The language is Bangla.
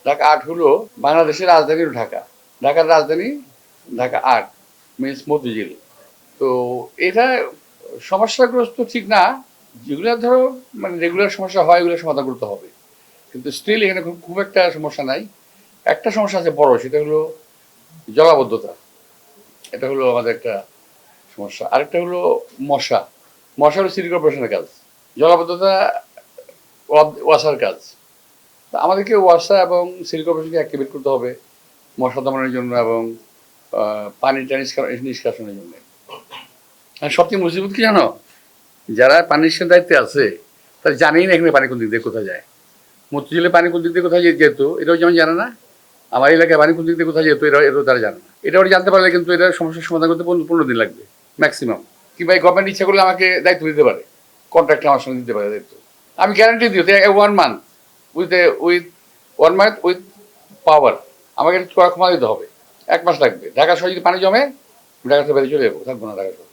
ঢাকা ৮ হলো বাংলাদেশের রাজধানী হলো ঢাকা। ঢাকার রাজধানী ঢাকা ৮ মিনস মতিঝিল। তো এটা সমস্যাগ্রস্ত ঠিক না, যেগুলো ধরো মানে রেগুলার সমস্যা হয় এগুলো সমাধান করতে হবে, কিন্তু স্টিল এখানে খুব খুব একটা সমস্যা নাই। একটা সমস্যা আছে বড়, সেটা হলো জলাবদ্ধতা। এটা হলো আমাদের একটা সমস্যা। আরেকটা হলো মশা। মশা হলো সিটি কর্পোরেশনের কাজ, জলাবদ্ধতা ওয়াসার কাজ। তা আমাদেরকে ওয়াসা এবং সিটি কর্পোরেশনকে অ্যাক্টিভেট করতে হবে মশা দমনের জন্য এবং পানিটা নিষ্কাশনের জন্য। আর সবচেয়ে মুসিবত কি জানো, যারা পানি নিষ্কাশনের দায়িত্বে আছে তারা জানেই না এখানে পানি কোন দিক দিয়ে কোথায় যায়। মতিঝিলে পানি কোন দিক দিয়ে কোথায় যেত এটাও যেমন জানে না, আমার এলাকায় পানি কোন দিক দিয়ে কোথায় যেত এটাও তারা জানে না। এটা ওরা জানতে পারলে কিন্তু এটা সমস্যার সমাধান করতে 15 দিন লাগবে ম্যাক্সিমাম। কিংবা এই গভর্নমেন্ট ইচ্ছা করলে আমাকে দায়িত্ব দিতে পারে, কন্ট্রাক্টে আমার সঙ্গে দিতে পারে দায়িত্ব। আমি গ্যারান্টি দিই 1 month with 1 month with power আমাকে ক্ষমা দিতে হবে। 1 মাস লাগবে। ঢাকা শহরে যদি পানি জমে ঢাকা থেকে বাইরে চলে যাবো, থাকবো না ঢাকা শহরে।